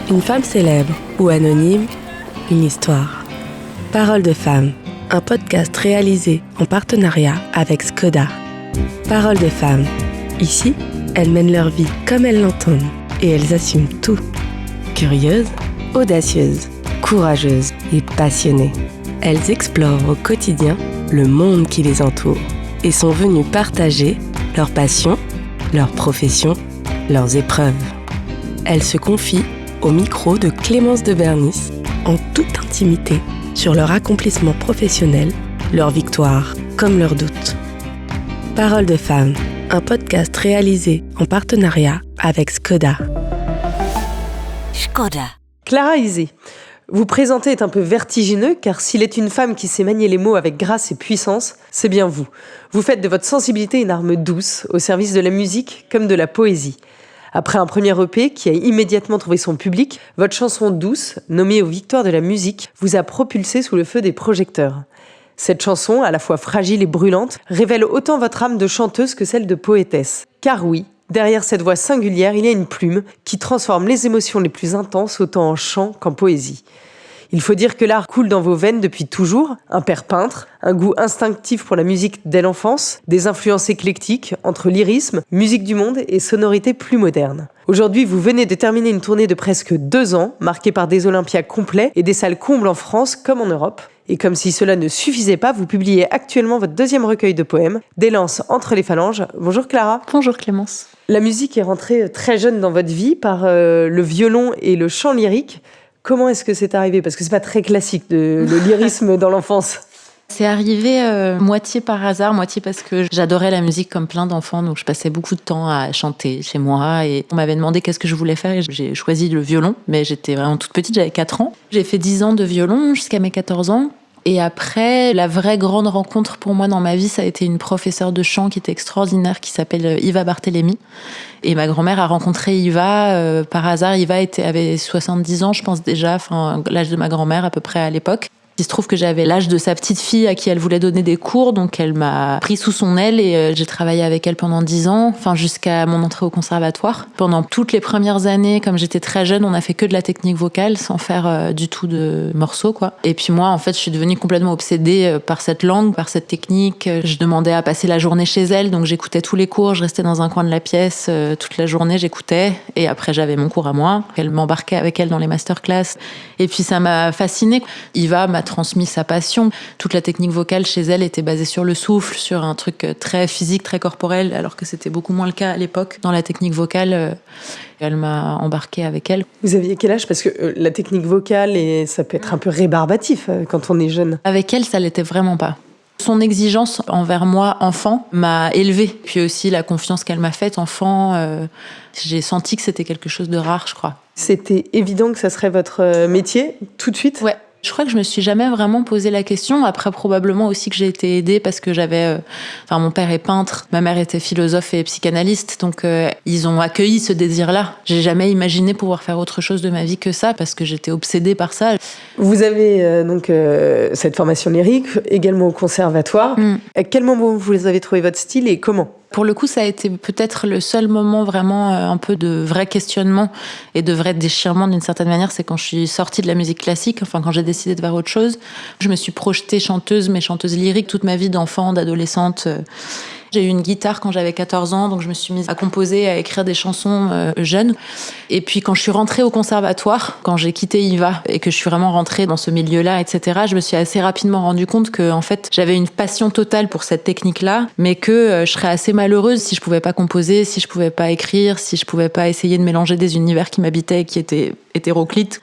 Une femme célèbre ou anonyme, une histoire. Paroles de femmes, un podcast réalisé en partenariat avec Skoda. Paroles de femmes. Ici, elles mènent leur vie comme elles l'entendent et elles assument tout. Curieuses, audacieuses, courageuses et passionnées. Elles explorent au quotidien le monde qui les entoure et sont venues partager leurs passions, leurs professions, leurs épreuves. Elles se confient au micro de Clémence de Bernis en toute intimité sur leur accomplissement professionnel, leurs victoires comme leurs doutes. Paroles de femmes, un podcast réalisé en partenariat avec Skoda. Skoda. Clara Isé, vous présenter est un peu vertigineux car s'il est une femme qui sait manier les mots avec grâce et puissance, c'est bien vous. Vous faites de votre sensibilité une arme douce au service de la musique comme de la poésie. Après un premier EP qui a immédiatement trouvé son public, votre chanson Douce, nommée aux Victoires de la musique, vous a propulsé sous le feu des projecteurs. Cette chanson, à la fois fragile et brûlante, révèle autant votre âme de chanteuse que celle de poétesse. Car oui, derrière cette voix singulière, il y a une plume qui transforme les émotions les plus intenses autant en chant qu'en poésie. Il faut dire que l'art coule dans vos veines depuis toujours, un père peintre, un goût instinctif pour la musique dès l'enfance, des influences éclectiques entre lyrisme, musique du monde et sonorités plus modernes. Aujourd'hui, vous venez de terminer une tournée de presque 2 ans, marquée par des Olympias complets et des salles combles en France comme en Europe. Et comme si cela ne suffisait pas, vous publiez actuellement votre 2e recueil de poèmes, Des lances entre les phalanges. Bonjour Clara. Bonjour Clémence. La musique est rentrée très jeune dans votre vie par le violon et le chant lyrique. Comment est-ce que c'est arrivé ? Parce que c'est pas très classique, le lyrisme dans l'enfance. C'est arrivé moitié par hasard, moitié parce que j'adorais la musique comme plein d'enfants, donc je passais beaucoup de temps à chanter chez moi et on m'avait demandé qu'est-ce que je voulais faire et j'ai choisi le violon, mais j'étais vraiment toute petite, j'avais 4 ans. J'ai fait 10 ans de violon jusqu'à mes 14 ans. Et après, la vraie grande rencontre pour moi dans ma vie, ça a été une professeure de chant qui était extraordinaire, qui s'appelle Iva Barthélémy. Et ma grand-mère a rencontré Iva par hasard. Iva avait 70 ans, je pense déjà, l'âge de ma grand-mère à peu près à l'époque. Il se trouve que j'avais l'âge de sa petite fille à qui elle voulait donner des cours, donc elle m'a pris sous son aile et j'ai travaillé avec elle pendant 10 ans, jusqu'à mon entrée au conservatoire. Pendant toutes les premières années, comme j'étais très jeune, on a fait que de la technique vocale sans faire du tout de morceaux, quoi. Et puis moi, en fait, je suis devenue complètement obsédée par cette langue, par cette technique. Je demandais à passer la journée chez elle, donc j'écoutais tous les cours, je restais dans un coin de la pièce toute la journée, j'écoutais. Et après, j'avais mon cours à moi. Elle m'embarquait avec elle dans les masterclass. Et puis ça m'a fascinée. Iva m'a transmis sa passion. Toute la technique vocale chez elle était basée sur le souffle, sur un truc très physique, très corporel, alors que c'était beaucoup moins le cas à l'époque. Dans la technique vocale, elle m'a embarquée avec elle. Vous aviez quel âge ? Parce que la technique vocale, ça peut être un peu rébarbatif quand on est jeune. Avec elle, ça l'était vraiment pas. Son exigence envers moi, enfant, m'a élevée. Puis aussi la confiance qu'elle m'a faite, enfant, j'ai senti que c'était quelque chose de rare, je crois. C'était évident que ça serait votre métier, tout de suite ? Ouais. Je crois que je me suis jamais vraiment posé la question. Après, probablement aussi que j'ai été aidée parce que mon père est peintre, ma mère était philosophe et psychanalyste, donc ils ont accueilli ce désir-là. J'ai jamais imaginé pouvoir faire autre chose de ma vie que ça parce que j'étais obsédée par ça. Vous avez cette formation lyrique, également au conservatoire. À quel moment vous avez trouvé votre style et comment ? Pour le coup, ça a été peut-être le seul moment vraiment un peu de vrai questionnement et de vrai déchirement d'une certaine manière, c'est quand je suis sortie de la musique classique, quand j'ai décidé de faire autre chose. Je me suis projetée chanteuse, mais chanteuse lyrique toute ma vie d'enfant, d'adolescente. J'ai eu une guitare quand j'avais 14 ans, donc je me suis mise à composer, à écrire des chansons jeune. Et puis quand je suis rentrée au conservatoire, quand j'ai quitté Iva et que je suis vraiment rentrée dans ce milieu-là, etc., je me suis assez rapidement rendu compte que en fait, j'avais une passion totale pour cette technique-là, mais que je serais assez malheureuse si je pouvais pas composer, si je pouvais pas écrire, si je pouvais pas essayer de mélanger des univers qui m'habitaient et qui étaient hétéroclites.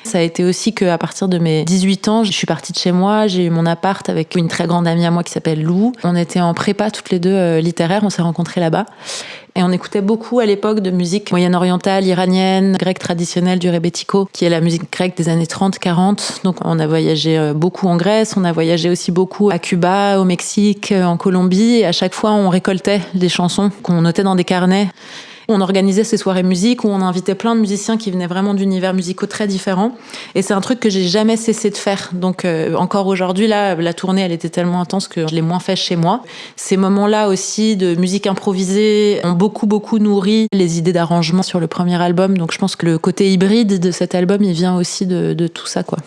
Ça a été aussi qu'à partir de mes 18 ans, je suis partie de chez moi, j'ai eu mon appart avec une très grande amie à moi qui s'appelle Lou. On était en prépa toutes les deux littéraire, on s'est rencontrés là-bas. Et on écoutait beaucoup à l'époque de musique moyenne-orientale, iranienne, grecque traditionnelle, du rebetiko, qui est la musique grecque des années 30-40. Donc on a voyagé beaucoup en Grèce, on a voyagé aussi beaucoup à Cuba, au Mexique, en Colombie. Et à chaque fois, on récoltait des chansons qu'on notait dans des carnets. On organisait ces soirées musique où on invitait plein de musiciens qui venaient vraiment d'univers musicaux très différents. Et c'est un truc que j'ai jamais cessé de faire. Donc encore aujourd'hui, là, la tournée, elle était tellement intense que je l'ai moins fait chez moi. Ces moments-là aussi de musique improvisée ont beaucoup nourri les idées d'arrangement sur le premier album. Donc je pense que le côté hybride de cet album, il vient aussi de tout ça, quoi.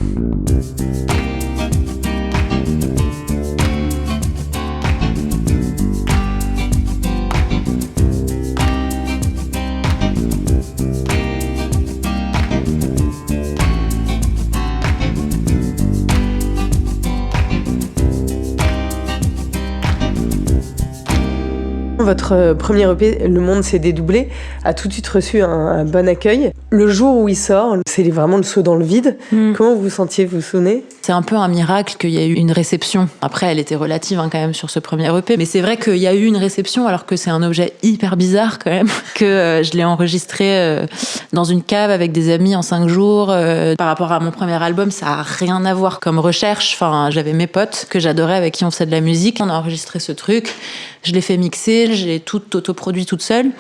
Votre premier EP, Le Monde s'est dédoublé, a tout de suite reçu un bon accueil. Le jour où il sort, c'est vraiment le saut dans le vide. Comment vous vous sentiez, vous vous souvenez ? C'est un peu un miracle qu'il y ait eu une réception. Après, elle était relative quand même sur ce premier EP. Mais c'est vrai qu'il y a eu une réception alors que c'est un objet hyper bizarre quand même. Que je l'ai enregistré dans une cave avec des amis en 5 jours. Par rapport à mon premier album, ça a rien à voir comme recherche. Enfin, j'avais mes potes que j'adorais avec qui on faisait de la musique. On a enregistré ce truc. Je l'ai fait mixer. J'ai tout autoproduit toute seule.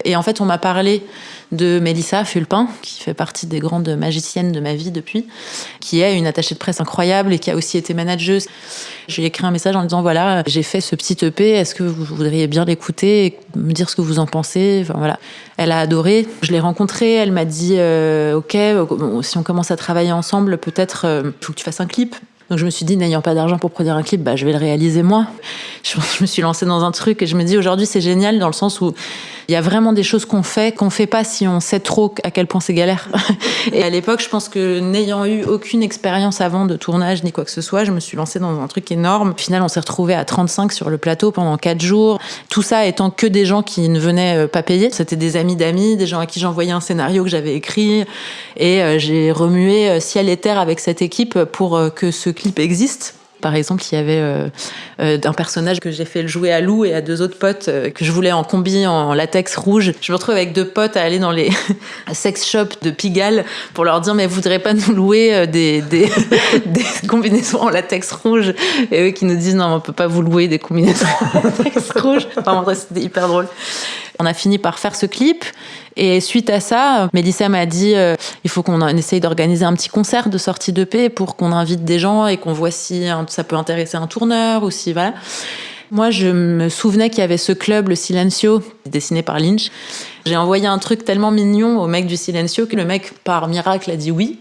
Et en fait, on m'a parlé de Mélissa Fulpin, qui fait partie des grandes magiciennes de ma vie depuis, qui est une attachée de presse incroyable et qui a aussi été manageuse. Je lui ai écrit un message en lui disant, voilà, j'ai fait ce petit EP, est-ce que vous voudriez bien l'écouter et me dire ce que vous en pensez ? Enfin, voilà. Elle a adoré. Je l'ai rencontrée, elle m'a dit, ok, si on commence à travailler ensemble, peut-être faut que tu fasses un clip. Donc je me suis dit, n'ayant pas d'argent pour produire un clip, je vais le réaliser moi. Je me suis lancée dans un truc et je me dis, aujourd'hui, c'est génial dans le sens où il y a vraiment des choses qu'on fait pas si on sait trop à quel point c'est galère. Et à l'époque, je pense que n'ayant eu aucune expérience avant de tournage ni quoi que ce soit, je me suis lancée dans un truc énorme. Au final, on s'est retrouvés à 35 sur le plateau pendant 4 jours. Tout ça étant que des gens qui ne venaient pas payer. C'était des amis d'amis, des gens à qui j'envoyais un scénario que j'avais écrit. Et j'ai remué ciel et terre avec cette équipe pour que ce clip existe. Par exemple, il y avait un personnage que j'ai fait le jouer à Lou et à 2 autres potes que je voulais en combi en latex rouge. Je me retrouve avec 2 potes à aller dans les sex shops de Pigalle pour leur dire, mais vous voudrez pas nous louer des combinaisons en latex rouge ? Et eux qui nous disent, non, on peut pas vous louer des combinaisons en latex rouge. Enfin, en vrai, c'était hyper drôle. On a fini par faire ce clip. Et suite à ça, Mélissa m'a dit il faut qu'on essaye d'organiser un petit concert de sortie d'EP pour qu'on invite des gens et qu'on voit si ça peut intéresser un tourneur ou si voilà. Moi, je me souvenais qu'il y avait ce club, le Silencio, dessiné par Lynch. J'ai envoyé un truc tellement mignon au mec du Silencio que le mec, par miracle, a dit oui.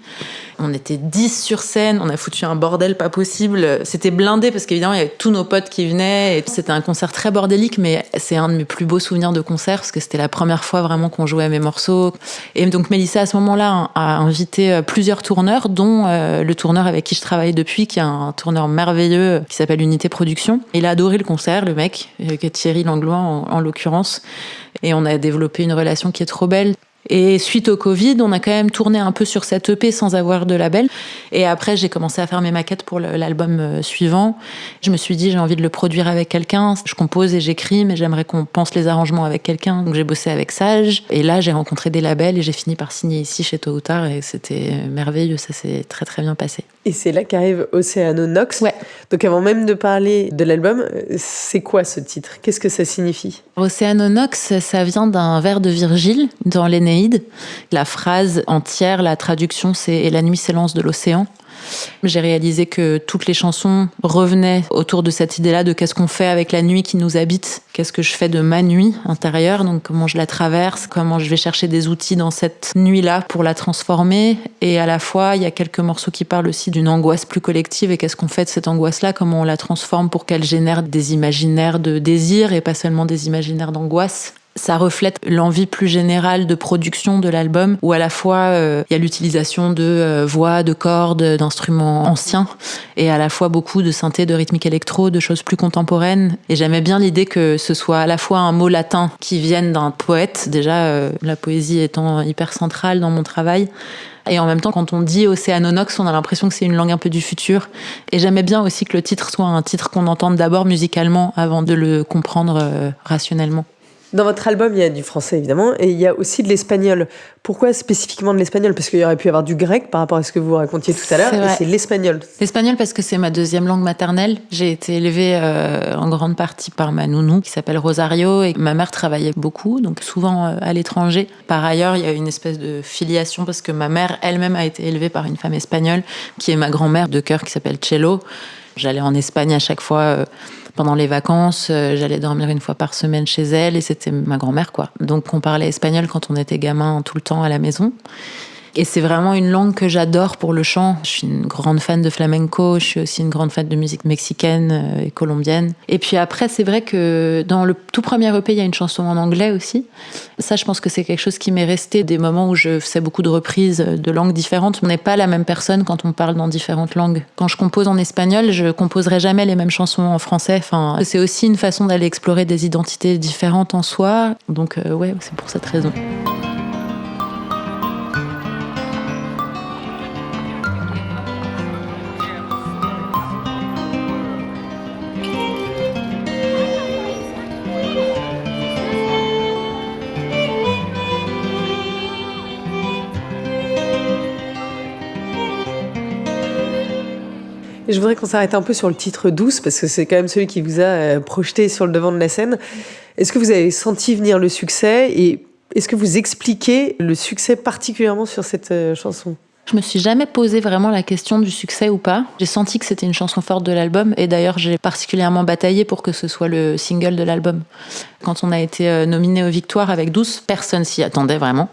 On était 10 sur scène, on a foutu un bordel pas possible. C'était blindé parce qu'évidemment, il y avait tous nos potes qui venaient. Et c'était un concert très bordélique, mais c'est un de mes plus beaux souvenirs de concert parce que c'était la première fois vraiment qu'on jouait à mes morceaux. Et donc, Mélissa, à ce moment-là, a invité plusieurs tourneurs, dont le tourneur avec qui je travaille depuis, qui est un tourneur merveilleux qui s'appelle Unité Production. Il a adoré le concert, le mec, qui est Thierry Langlois en l'occurrence. Et on a développé une relation qui est trop belle. Et suite au Covid, on a quand même tourné un peu sur cette EP sans avoir de label. Et après, j'ai commencé à faire mes maquettes pour l'album suivant. Je me suis dit, j'ai envie de le produire avec quelqu'un. Je compose et j'écris, mais j'aimerais qu'on pense les arrangements avec quelqu'un. Donc j'ai bossé avec Sage. Et là, j'ai rencontré des labels et j'ai fini par signer ici chez Tôt ou Tard. Et c'était merveilleux, ça s'est très très bien passé. Et c'est là qu'arrive Océano Nox. Ouais. Donc avant même de parler de l'album, c'est quoi ce titre ? Qu'est-ce que ça signifie ? Océano Nox, ça vient d'un vers de Virgile dans l'Énéide. La phrase entière, la traduction, c'est « Et la nuit s'élance de l'océan ». J'ai réalisé que toutes les chansons revenaient autour de cette idée-là de qu'est-ce qu'on fait avec la nuit qui nous habite, qu'est-ce que je fais de ma nuit intérieure, donc comment je la traverse, comment je vais chercher des outils dans cette nuit-là pour la transformer. Et à la fois, il y a quelques morceaux qui parlent aussi d'une angoisse plus collective et qu'est-ce qu'on fait de cette angoisse-là, comment on la transforme pour qu'elle génère des imaginaires de désir et pas seulement des imaginaires d'angoisse. Ça reflète l'envie plus générale de production de l'album, où à la fois il y a l'utilisation de voix, de cordes, d'instruments anciens, et à la fois beaucoup de synthé, de rythmique électro, de choses plus contemporaines. Et j'aimais bien l'idée que ce soit à la fois un mot latin qui vienne d'un poète, déjà la poésie étant hyper centrale dans mon travail, et en même temps, quand on dit Océano Nox, on a l'impression que c'est une langue un peu du futur. Et j'aimais bien aussi que le titre soit un titre qu'on entende d'abord musicalement avant de le comprendre rationnellement. Dans votre album, il y a du français évidemment, et il y a aussi de l'espagnol. Pourquoi spécifiquement de l'espagnol ? Parce qu'il y aurait pu y avoir du grec par rapport à ce que vous racontiez tout à l'heure, et c'est l'espagnol. L'espagnol parce que c'est ma deuxième langue maternelle. J'ai été élevée en grande partie par ma nounou qui s'appelle Rosario, et ma mère travaillait beaucoup, donc souvent à l'étranger. Par ailleurs, il y a une espèce de filiation parce que ma mère elle-même a été élevée par une femme espagnole qui est ma grand-mère de cœur qui s'appelle Chelo. J'allais en Espagne à chaque fois pendant les vacances, j'allais dormir une fois par semaine chez elle et c'était ma grand-mère, quoi. Donc on parlait espagnol quand on était gamin tout le temps à la maison. Et c'est vraiment une langue que j'adore pour le chant. Je suis une grande fan de flamenco, je suis aussi une grande fan de musique mexicaine et colombienne. Et puis après, c'est vrai que dans le tout premier EP, il y a une chanson en anglais aussi. Ça, je pense que c'est quelque chose qui m'est resté des moments où je faisais beaucoup de reprises de langues différentes. On n'est pas la même personne quand on parle dans différentes langues. Quand je compose en espagnol, je composerai jamais les mêmes chansons en français. Enfin, c'est aussi une façon d'aller explorer des identités différentes en soi. Donc ouais, c'est pour cette raison. Et je voudrais qu'on s'arrête un peu sur le titre Douce, parce que c'est quand même celui qui vous a projeté sur le devant de la scène. Est-ce que vous avez senti venir le succès et est-ce que vous expliquez le succès particulièrement sur cette chanson ? Je me suis jamais posé vraiment la question du succès ou pas. J'ai senti que c'était une chanson forte de l'album et d'ailleurs j'ai particulièrement bataillé pour que ce soit le single de l'album. Quand on a été nominé aux Victoires avec Douce, personne s'y attendait vraiment.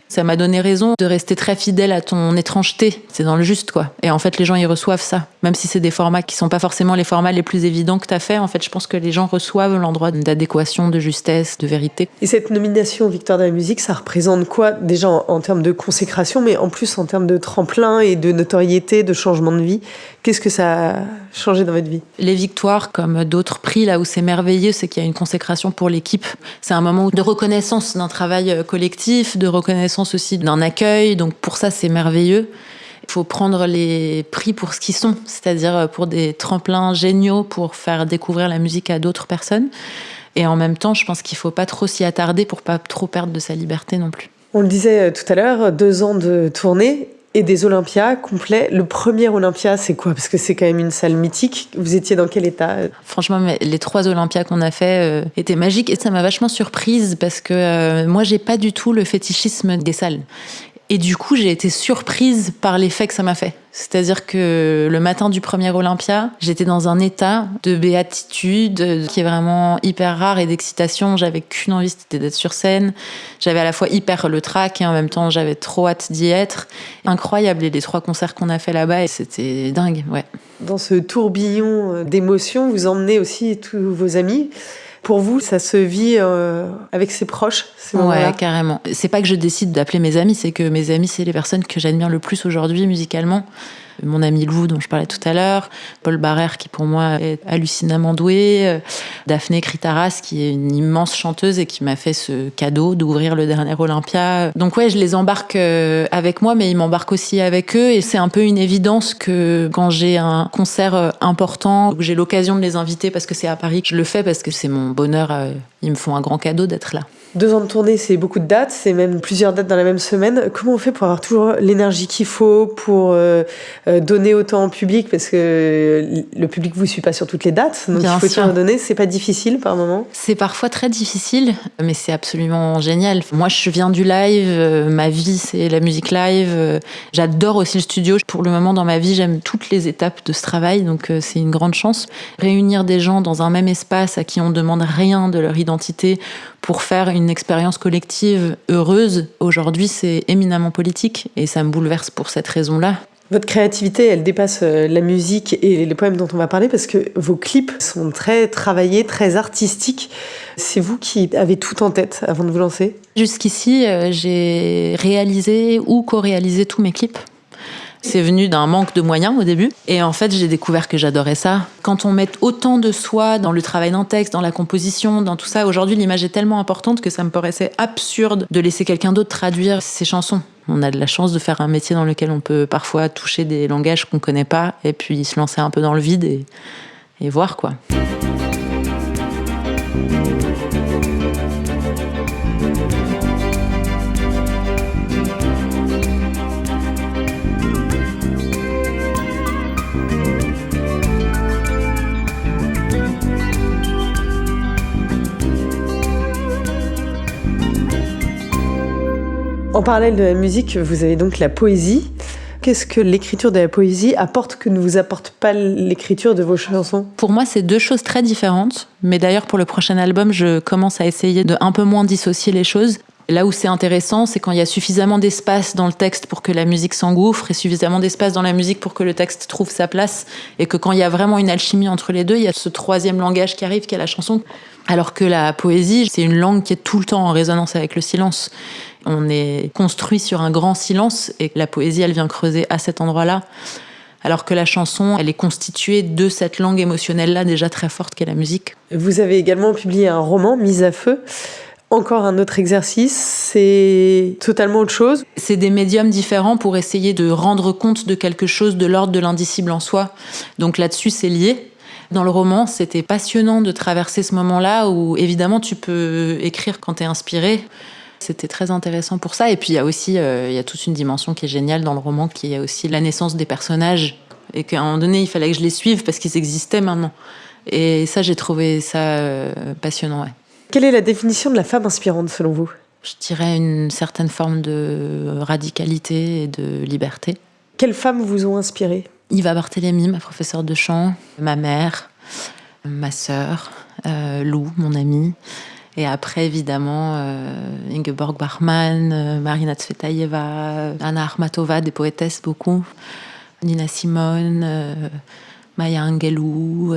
Ça m'a donné raison de rester très fidèle à ton étrangeté. C'est dans le juste, quoi. Et en fait, les gens, ils reçoivent ça. Même si c'est des formats qui sont pas forcément les formats les plus évidents que t'as fait, en fait, je pense que les gens reçoivent l'endroit d'adéquation, de justesse, de vérité. Et cette nomination aux Victoires de la musique, ça représente quoi, déjà en termes de consécration, mais en plus en termes de tremplin et de notoriété, de changement de vie ? Qu'est-ce que ça a changé dans votre vie ? Les Victoires, comme d'autres prix, là où c'est merveilleux, c'est qu'il y a une consécration pour l'équipe. C'est un moment de reconnaissance d'un travail collectif, de reconnaissance aussi d'un accueil. Donc pour ça, c'est merveilleux. Il faut prendre les prix pour ce qu'ils sont, c'est-à-dire pour des tremplins géniaux pour faire découvrir la musique à d'autres personnes. Et en même temps, je pense qu'il ne faut pas trop s'y attarder pour pas trop perdre de sa liberté non plus. On le disait tout à l'heure, 2 ans de tournée et des Olympias complets. Le premier Olympia, c'est quoi ? Parce que c'est quand même une salle mythique. Vous étiez dans quel état ? Franchement, les 3 Olympias qu'on a fait étaient magiques et ça m'a vachement surprise parce que moi, j'ai pas du tout le fétichisme des salles. Et du coup, j'ai été surprise par l'effet que ça m'a fait. C'est-à-dire que le matin du premier Olympia, j'étais dans un état de béatitude qui est vraiment hyper rare et d'excitation. J'avais qu'une envie, c'était d'être sur scène. J'avais à la fois hyper le trac et en même temps, j'avais trop hâte d'y être. Incroyable, les 3 concerts qu'on a fait là-bas, et c'était dingue, ouais. Dans ce tourbillon d'émotions, vous emmenez aussi tous vos amis. Pour vous, ça se vit avec ses proches, ces moments-là ? Ouais, carrément. C'est pas que je décide d'appeler mes amis, c'est que mes amis, c'est les personnes que j'admire le plus aujourd'hui musicalement. Mon ami Lou, dont je parlais tout à l'heure, Paul Barrère, qui pour moi est hallucinamment doué, Daphné Kritaras, qui est une immense chanteuse et qui m'a fait ce cadeau d'ouvrir le dernier Olympia. Donc ouais, je les embarque avec moi, mais ils m'embarquent aussi avec eux. Et c'est un peu une évidence que quand j'ai un concert important, où j'ai l'occasion de les inviter parce que c'est à Paris, je le fais parce que c'est mon bonheur. Ils me font un grand cadeau d'être là. 2 ans de tournée, c'est beaucoup de dates, c'est même plusieurs dates dans la même semaine. Comment on fait pour avoir toujours l'énergie qu'il faut, pour donner autant au public ? Parce que le public vous suit pas sur toutes les dates, donc Bien il faut sûr. toujours donner. C'est pas difficile par moment ? C'est parfois très difficile, mais c'est absolument génial. Moi, je viens du live, ma vie, c'est la musique live. J'adore aussi le studio. Pour le moment, dans ma vie, j'aime toutes les étapes de ce travail, donc c'est une grande chance. Réunir des gens dans un même espace à qui on ne demande rien de leur identité pour faire une expérience collective heureuse, aujourd'hui, c'est éminemment politique et ça me bouleverse pour cette raison-là. Votre créativité, elle dépasse la musique et les poèmes dont on va parler parce que vos clips sont très travaillés, très artistiques. C'est vous qui avez tout en tête avant de vous lancer ? Jusqu'ici, j'ai réalisé ou co-réalisé tous mes clips. C'est venu d'un manque de moyens au début. Et en fait, j'ai découvert que j'adorais ça. Quand on met autant de soi dans le travail d'un texte, dans la composition, dans tout ça, aujourd'hui, l'image est tellement importante que ça me paraissait absurde de laisser quelqu'un d'autre traduire ses chansons. On a de la chance de faire un métier dans lequel on peut parfois toucher des langages qu'on connaît pas et puis se lancer un peu dans le vide et voir, quoi. En parallèle de la musique, vous avez donc la poésie. Qu'est-ce que l'écriture de la poésie apporte que ne vous apporte pas l'écriture de vos chansons ? Pour moi, c'est deux choses très différentes. Mais d'ailleurs, pour le prochain album, je commence à essayer de un peu moins dissocier les choses. Là où c'est intéressant, c'est quand il y a suffisamment d'espace dans le texte pour que la musique s'engouffre et suffisamment d'espace dans la musique pour que le texte trouve sa place. Et que quand il y a vraiment une alchimie entre les deux, il y a ce troisième langage qui arrive, qui est la chanson. Alors que la poésie, c'est une langue qui est tout le temps en résonance avec le silence. On est construit sur un grand silence et la poésie, elle vient creuser à cet endroit-là. Alors que la chanson, elle est constituée de cette langue émotionnelle-là déjà très forte qu'est la musique. Vous avez également publié un roman, Mise à feu. Encore un autre exercice, c'est totalement autre chose. C'est des médiums différents pour essayer de rendre compte de quelque chose de l'ordre de l'indicible en soi. Donc là-dessus, c'est lié. Dans le roman, c'était passionnant de traverser ce moment-là où, évidemment, tu peux écrire quand t'es inspiré. C'était très intéressant pour ça. Et puis, il y a aussi il y a toute une dimension qui est géniale dans le roman, qui est aussi la naissance des personnages. Et qu'à un moment donné, il fallait que je les suive parce qu'ils existaient maintenant. Et ça, j'ai trouvé ça passionnant, ouais. Quelle est la définition de la femme inspirante, selon vous ? Je dirais une certaine forme de radicalité et de liberté. Quelles femmes vous ont inspiré ? Yva Barthélémy, ma professeure de chant, ma mère, ma sœur, Lou, mon amie. Et après, évidemment, Ingeborg Bachmann, Marina Tsvetaeva, Anna Akhmatova, des poétesses beaucoup, Nina Simone, Maya Angelou,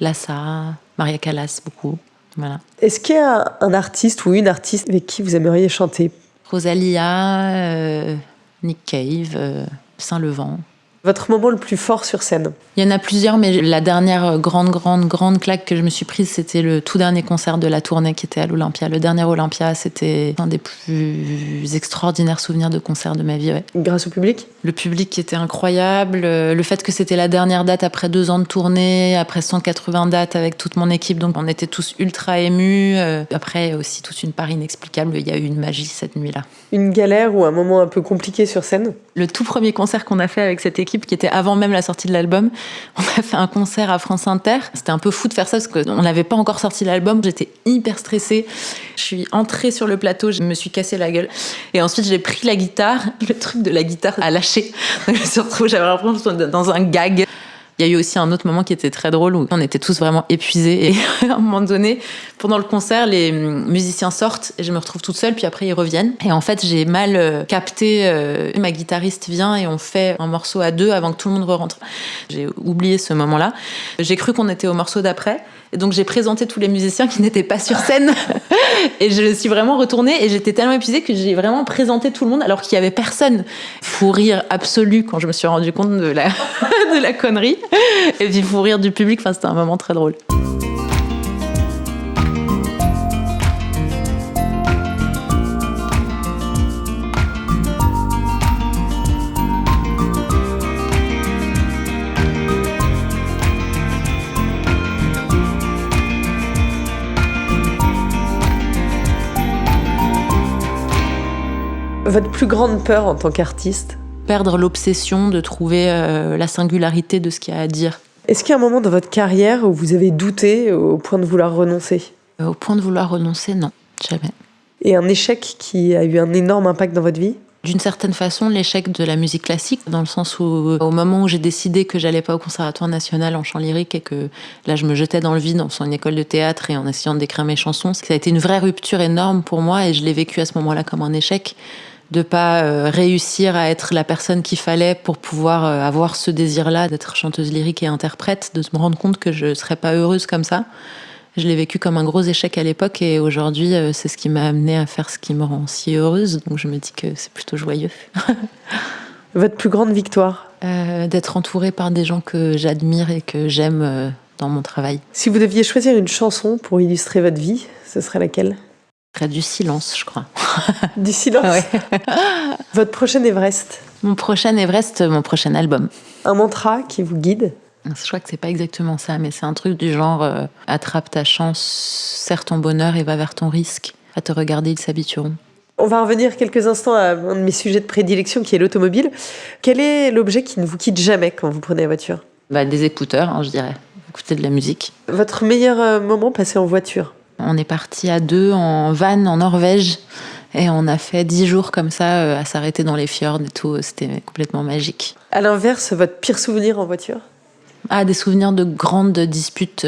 Lhasa, Maria Callas, beaucoup. Voilà. Est-ce qu'il y a un artiste ou une artiste avec qui vous aimeriez chanter ? Rosalia, Nick Cave, Saint-Levant. Votre moment le plus fort sur scène ? Il y en a plusieurs, mais la dernière grande claque que je me suis prise, c'était le tout dernier concert de la tournée qui était à l'Olympia. Le dernier Olympia, c'était un des plus extraordinaires souvenirs de concert de ma vie. Ouais. Grâce au public ? Le public qui était incroyable, le fait que c'était la dernière date après 2 ans de tournée, après 180 dates avec toute mon équipe, donc on était tous ultra émus. Après aussi toute une part inexplicable, il y a eu une magie cette nuit-là. Une galère ou un moment un peu compliqué sur scène ? Le tout premier concert qu'on a fait avec cette équipe, qui était avant même la sortie de l'album, on a fait un concert à France Inter. C'était un peu fou de faire ça parce qu'on n'avait pas encore sorti l'album. J'étais hyper stressée. Je suis entrée sur le plateau, je me suis cassé la gueule. Et ensuite, j'ai pris la guitare. Le truc de la guitare a lâché. Donc, je me suis retrouvée, j'avais l'impression d'être dans un gag. Il y a eu aussi un autre moment qui était très drôle où on était tous vraiment épuisés. Et à un moment donné, pendant le concert, les musiciens sortent et je me retrouve toute seule, puis après ils reviennent. Et en fait, j'ai mal capté. Ma guitariste vient et on fait un morceau à 2 avant que tout le monde rentre. J'ai oublié ce moment-là. J'ai cru qu'on était au morceau d'après. Et donc j'ai présenté tous les musiciens qui n'étaient pas sur scène. Et je suis vraiment retournée et j'étais tellement épuisée que j'ai vraiment présenté tout le monde alors qu'il n'y avait personne. Fou rire absolu quand je me suis rendu compte de la connerie. Et puis fou rire du public, enfin, c'était un moment très drôle. Votre plus grande peur en tant qu'artiste ? Perdre l'obsession de trouver la singularité de ce qu'il y a à dire. Est-ce qu'il y a un moment dans votre carrière où vous avez douté au point de vouloir renoncer ? Au point de vouloir renoncer, non, jamais. Et un échec qui a eu un énorme impact dans votre vie ? D'une certaine façon, l'échec de la musique classique, dans le sens où, au moment où j'ai décidé que j'allais pas au Conservatoire national en chant lyrique et que là, je me jetais dans le vide en faisant une école de théâtre et en essayant d'écrire mes chansons, ça a été une vraie rupture énorme pour moi et je l'ai vécu à ce moment-là comme un échec. De pas réussir à être la personne qu'il fallait pour pouvoir avoir ce désir-là d'être chanteuse lyrique et interprète, de me rendre compte que je serais pas heureuse comme ça. Je l'ai vécu comme un gros échec à l'époque et aujourd'hui, c'est ce qui m'a amenée à faire ce qui me rend si heureuse. Donc je me dis que c'est plutôt joyeux. Votre plus grande victoire ? D'être entourée par des gens que j'admire et que j'aime dans mon travail. Si vous deviez choisir une chanson pour illustrer votre vie, ce serait laquelle ? Du silence, je crois. Du silence ? Ouais. Votre prochain Everest ? Mon prochain Everest, mon prochain album. Un mantra qui vous guide ? Je crois que c'est pas exactement ça, mais c'est un truc du genre attrape ta chance, serre ton bonheur et va vers ton risque. À te regarder, ils s'habitueront. On va revenir quelques instants à un de mes sujets de prédilection qui est l'automobile. Quel est l'objet qui ne vous quitte jamais quand vous prenez la voiture ? Des écouteurs, je dirais. Écouter de la musique. Votre meilleur moment passé en voiture ? On est parti à 2 en van en Norvège. Et on a fait 10 jours comme ça, à s'arrêter dans les fjords et tout. C'était complètement magique. À l'inverse, votre pire souvenir en voiture ? Ah, des souvenirs de grandes disputes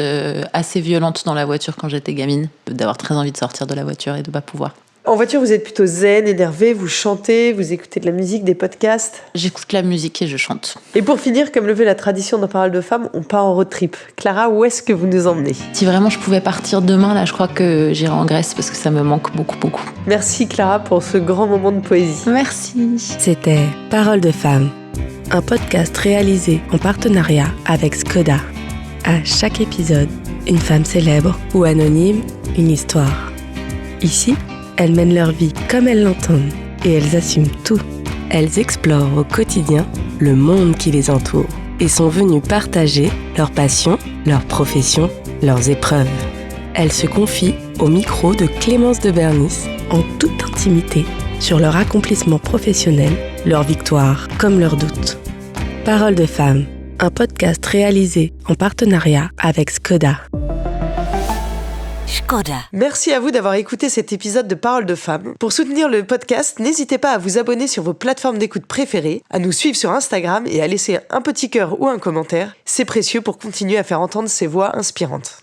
assez violentes dans la voiture quand j'étais gamine. D'avoir très envie de sortir de la voiture et de pas pouvoir. En voiture, vous êtes plutôt zen, énervé, vous chantez, vous écoutez de la musique, des podcasts. J'écoute la musique et je chante. Et pour finir, comme le veut la tradition dans Parole de Femme, on part en road trip. Clara, où est-ce que vous nous emmenez ? Si vraiment je pouvais partir demain, là, je crois que j'irais en Grèce parce que ça me manque beaucoup, beaucoup. Merci Clara pour ce grand moment de poésie. Merci. C'était Parole de Femme, un podcast réalisé en partenariat avec Skoda. À chaque épisode, une femme célèbre ou anonyme, une histoire. Ici, elles mènent leur vie comme elles l'entendent et elles assument tout. Elles explorent au quotidien le monde qui les entoure et sont venues partager leurs passions, leurs professions, leurs épreuves. Elles se confient au micro de Clémence de Bernis en toute intimité sur leur accomplissement professionnel, leurs victoires comme leurs doutes. Parole de Femme, un podcast réalisé en partenariat avec Skoda. Skoda. Merci à vous d'avoir écouté cet épisode de Parole de Femme. Pour soutenir le podcast, n'hésitez pas à vous abonner sur vos plateformes d'écoute préférées, à nous suivre sur Instagram et à laisser un petit cœur ou un commentaire. C'est précieux pour continuer à faire entendre ces voix inspirantes.